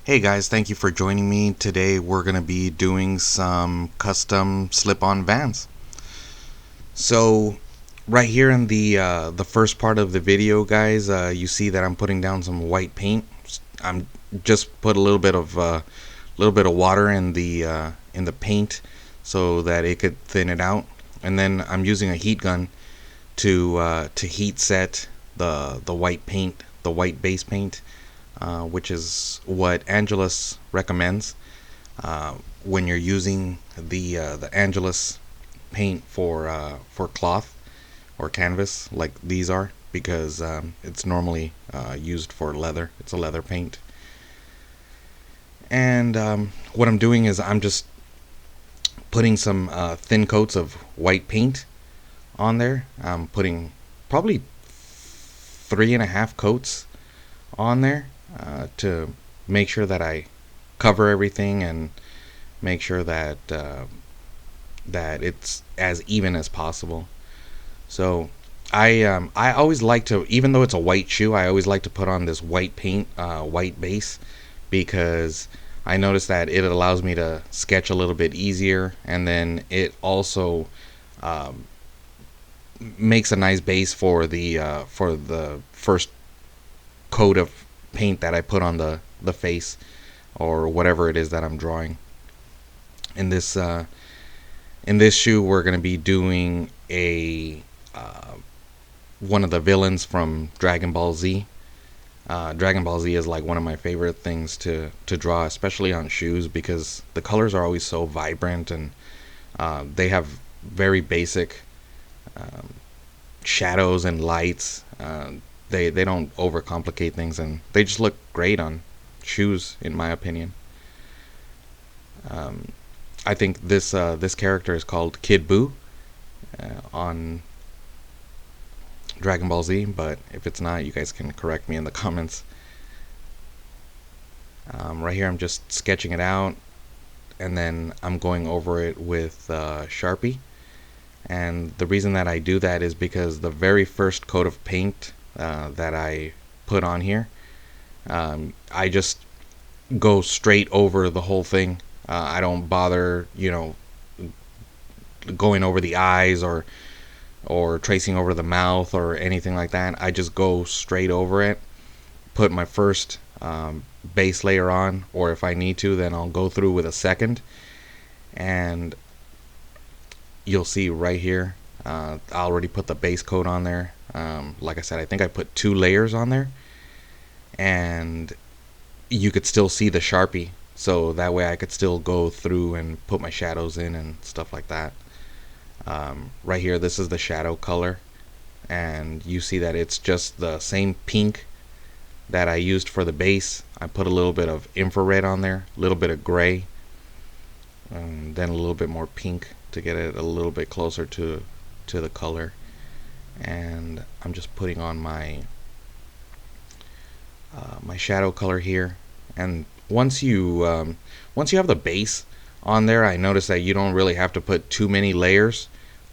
Hey guys, thank you for joining me. Today we're going to be doing some custom slip-on Vans. So right here in the first part of the video, guys, you see that I'm putting down some white paint. I'm just put a little bit of water in the paint so that it could thin it out, and then I'm using a heat gun to heat set the white paint, the white base paint, which is what Angelus recommends when you're using the Angelus paint for cloth or canvas like these are, because it's normally used for leather. It's a leather paint. And what I'm doing is I'm just putting some thin coats of white paint on there. I'm putting probably 3.5 coats on there to make sure that I cover everything and make sure that that it's as even as possible. So I always like to, even though it's a white shoe, I always like to put on this white paint, white base, because I notice that it allows me to sketch a little bit easier, and then it also makes a nice base for the first coat of paint that I put on the face or whatever it is that I'm drawing. In this shoe, we're going to be doing a one of the villains from Dragon Ball Z. Dragon Ball Z is like one of my favorite things to draw, especially on shoes, because the colors are always so vibrant, and they have very basic shadows and lights. They don't overcomplicate things, and they just look great on shoes, in my opinion. I think this character is called Kid Buu on Dragon Ball Z, but if it's not, you guys can correct me in the comments. Right here, I'm just sketching it out, and then I'm going over it with Sharpie. And the reason that I do that is because the very first coat of paint that I put on here, I just go straight over the whole thing. I don't bother, going over the eyes or tracing over the mouth or anything like that. I just go straight over it, put my first base layer on, or if I need to, then I'll go through with a second. And you'll see right here, I already put the base coat on there. Like I said, I think I put 2 layers on there, and you could still see the Sharpie, so that way I could still go through and put my shadows in and stuff like that. Right here, this is the shadow color, and you see that it's just the same pink that I used for the base. I put a little bit of infrared on there, a little bit of gray, and then a little bit more pink to get it a little bit closer to the color. And I'm just putting on my my shadow color here. And once you have the base on there, I notice that you don't really have to put too many layers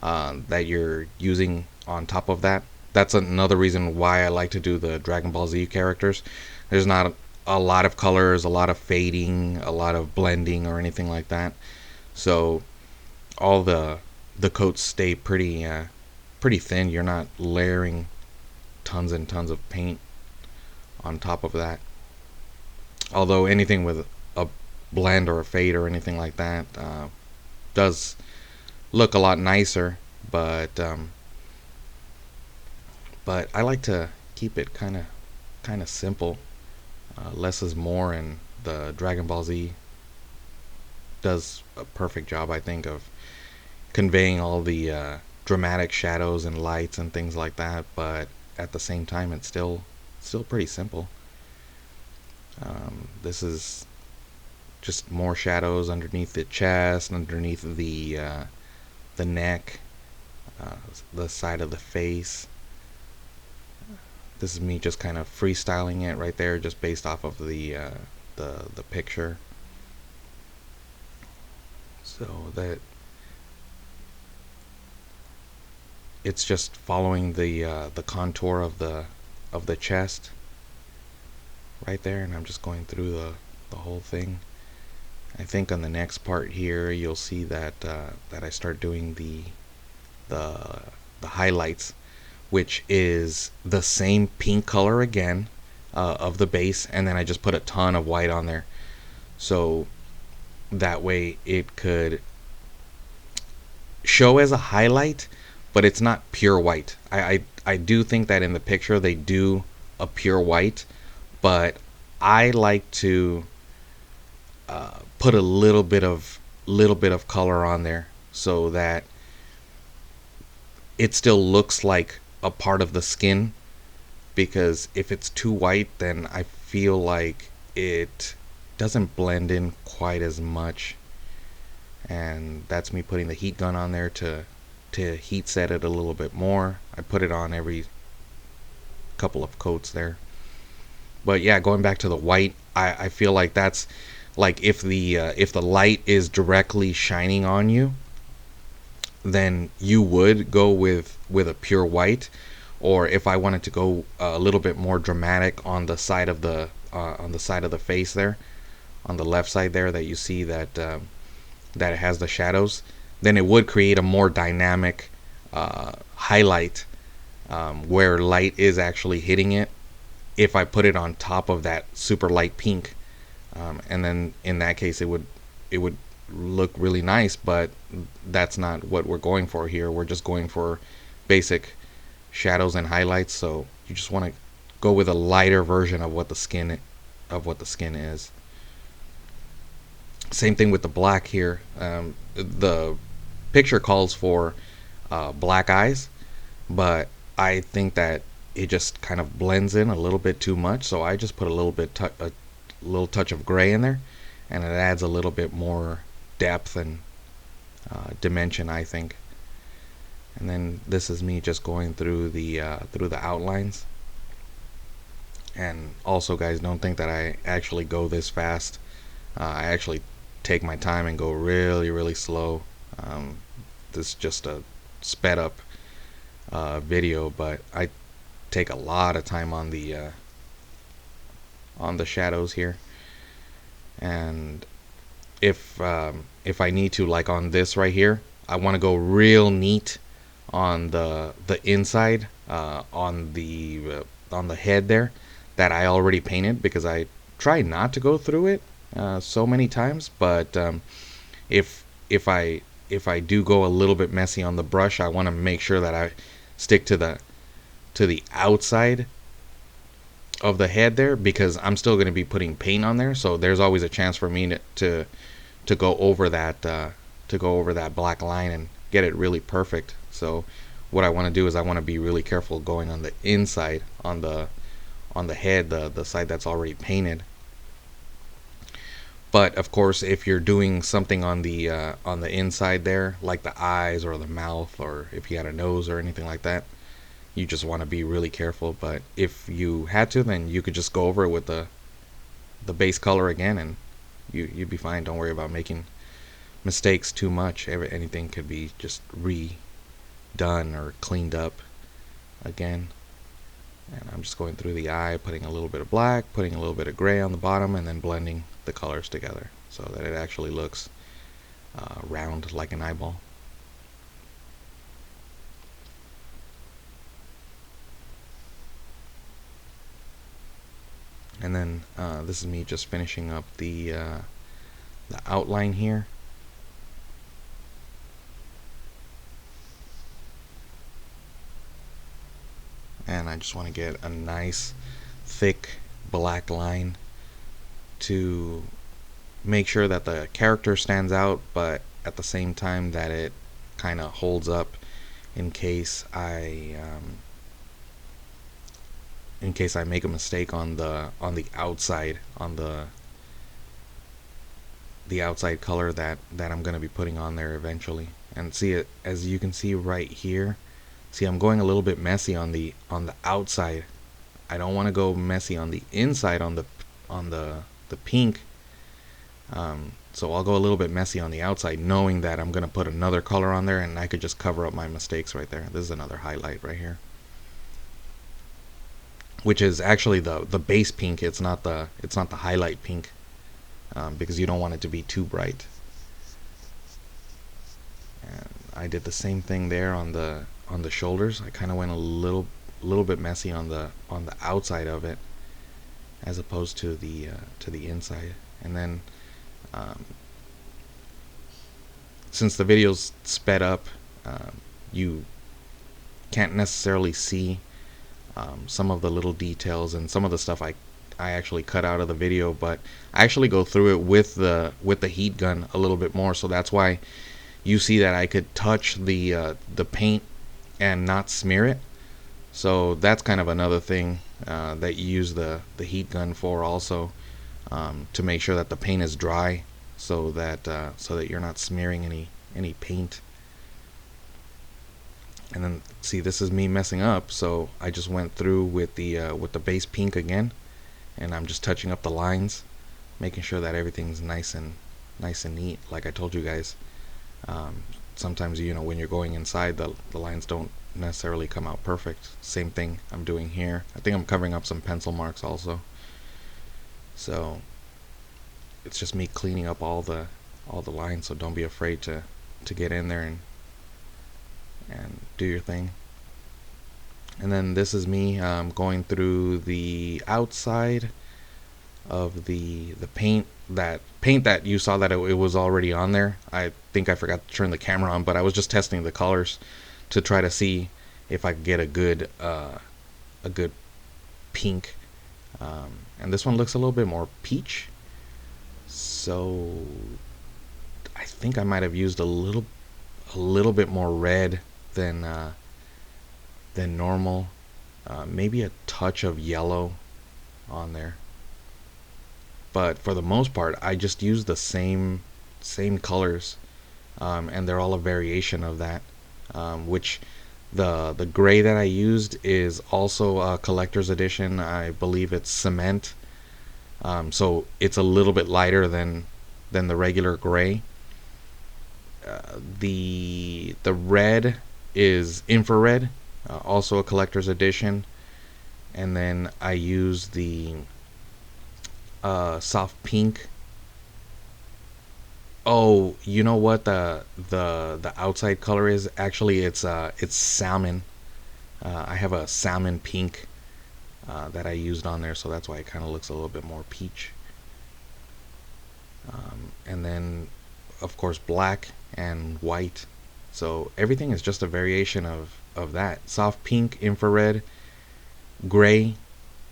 that you're using on top of that. That's another reason why I like to do the Dragon Ball Z characters. There's not a lot of colors, a lot of fading, a lot of blending, or anything like that. So all the coats stay pretty thin. You're not layering tons and tons of paint on top of that. Although anything with a blend or a fade or anything like that does look a lot nicer, but I like to keep it kind of simple. Less is more, and the Dragon Ball Z does a perfect job, I think, of conveying all the dramatic shadows and lights and things like that, but at the same time it's still pretty simple. This is just more shadows underneath the chest, underneath the neck, the side of the face. This is me just kind of freestyling it right there, just based off of the picture. So that it's just following the contour of the chest right there, and I'm just going through the whole thing. I think on the next part here you'll see that that I start doing the the highlights, which is the same pink color again of the base, and then I just put a ton of white on there, so that way it could show as a highlight, but it's not pure white. I do think that in the picture they do a pure white, but I like to put a little bit of color on there so that it still looks like a part of the skin, because if it's too white then I feel like it doesn't blend in quite as much, and that's me putting the heat gun on there to heat set it a little bit more. I put it on every couple of coats there. But yeah, going back to the white, I feel like that's like if the light is directly shining on you, then you would go with a pure white. Or if I wanted to go a little bit more dramatic on the side of the face there, on the left side there that you see that that it has the shadows, then it would create a more dynamic highlight where light is actually hitting it. If I put it on top of that super light pink, and then in that case it would look really nice, but that's not what we're going for here. We're just going for basic shadows and highlights, so you just want to go with a lighter version of what the skin is. Same thing with the black here. The picture calls for black eyes, but I think that it just kind of blends in a little bit too much, so I just put a little touch of gray in there, and it adds a little bit more depth and dimension, I think. And then this is me just going through the outlines. And also, guys, don't think that I actually go this fast. I actually take my time and go really slow. This is just a sped up video, but I take a lot of time on the shadows here. And if I need to, like on this right here, I want to go real neat on the inside, on the head there that I already painted, because I try not to go through it so many times. But if I do go a little bit messy on the brush, I want to make sure that I stick to the outside of the head there, because I'm still going to be putting paint on there, so there's always a chance for me to go over that black line and get it really perfect. So what I want to do is I want to be really careful going on the inside, on the head, the side that's already painted. But of course, if you're doing something on the inside there, like the eyes or the mouth, or if you had a nose or anything like that, you just want to be really careful. But if you had to, then you could just go over it with the base color again, and you'd be fine. Don't worry about making mistakes too much. Anything could be just redone or cleaned up again. And I'm just going through the eye, putting a little bit of black, putting a little bit of gray on the bottom, and then blending the colors together so that it actually looks round like an eyeball. And then this is me just finishing up the outline here. And I just want to get a nice thick black line to make sure that the character stands out, but at the same time that it kind of holds up in case I make a mistake on the outside, on the outside color that I'm going to be putting on there eventually. And see it, as you can see right here. See, I'm going a little bit messy on the outside. I don't want to go messy on the inside, on the pink. So I'll go a little bit messy on the outside, knowing that I'm going to put another color on there, and I could just cover up my mistakes right there. This is another highlight right here, which is actually the base pink. It's not the highlight pink. because you don't want it to be too bright. And I did the same thing there on the shoulders. I kind of went a little bit messy on the outside of it, as opposed to the inside. And then since the video's sped up, you can't necessarily see some of the little details and some of the stuff I actually cut out of the video, but I actually go through it with the heat gun a little bit more, so that's why you see that I could touch the paint and not smear it. So that's kind of another thing that you use the heat gun for also, to make sure that the paint is dry, so that you're not smearing any paint. And then see, this is me messing up, so I just went through with the base pink again, and I'm just touching up the lines, making sure that everything's nice and neat, like I told you guys. Sometimes, you know, when you're going inside, the lines don't necessarily come out perfect. Same thing I'm doing here. I think I'm covering up some pencil marks also. So it's just me cleaning up all the lines, so don't be afraid to get in there and do your thing. And then this is me going through the outside of the paint. That paint that you saw that it was already on there. I think I forgot to turn the camera on, but I was just testing the colors to try to see if I could get a good pink. And this one looks a little bit more peach, so I think I might have used a little bit more red than normal. Maybe a touch of yellow on there, but for the most part I just use the same colors, and they're all a variation of that, which the gray that I used is also a collector's edition. I believe it's cement, so it's a little bit lighter than the regular gray. The red is infrared, also a collector's edition. And then I use the soft pink. Oh, you know what the outside color is? Actually, it's salmon. I have a salmon pink that I used on there, so that's why it kind of looks a little bit more peach. And then, of course, black and white. So everything is just a variation of that. Soft pink, infrared, gray,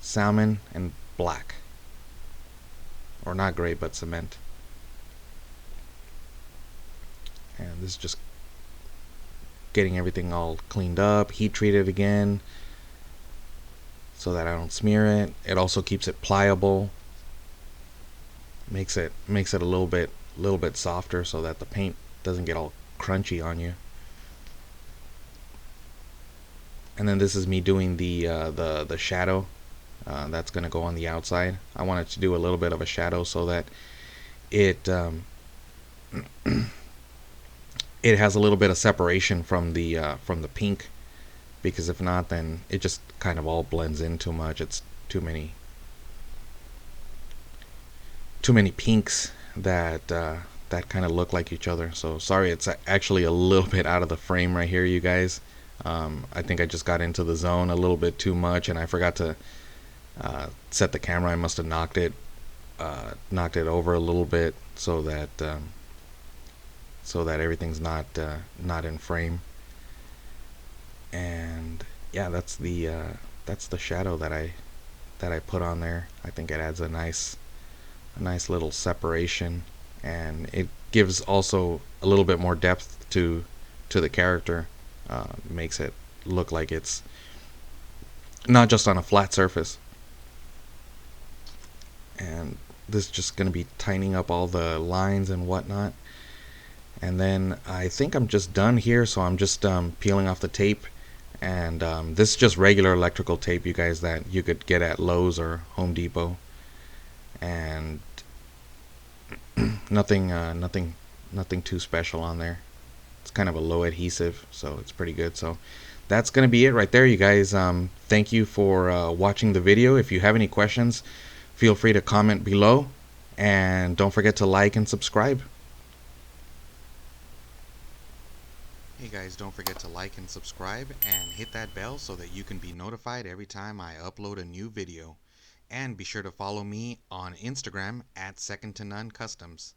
salmon, and black. Or not gray, but cement. And this is just getting everything all cleaned up, heat treated again, so that I don't smear it. It also keeps it pliable. Makes it a little bit softer, so that the paint doesn't get all crunchy on you. And then this is me doing the shadow that's going to go on the outside. I wanted to do a little bit of a shadow so that it it has a little bit of separation from the pink, because if not, then it just kind of all blends in too much. It's too many pinks that kind of look like each other. So sorry, it's actually a little bit out of the frame right here, you guys. I think I just got into the zone a little bit too much, and I forgot to set the camera. I must have knocked it over a little bit, so that everything's not in frame. And yeah, that's the shadow that I put on there. I think it adds a nice little separation, and it gives also a little bit more depth to the character. Makes it look like it's not just on a flat surface. And this is just going to be tightening up all the lines and whatnot. And then I think I'm just done here, so I'm just peeling off the tape. And this is just regular electrical tape, you guys, that you could get at Lowe's or Home Depot. And nothing too special on there. It's kind of a low adhesive, so it's pretty good. So that's going to be it right there, you guys. Thank you for watching the video. If you have any questions, feel free to comment below. And don't forget to like and subscribe. Hey guys, don't forget to like and subscribe and hit that bell so that you can be notified every time I upload a new video. And be sure to follow me on Instagram at Second to None Customs.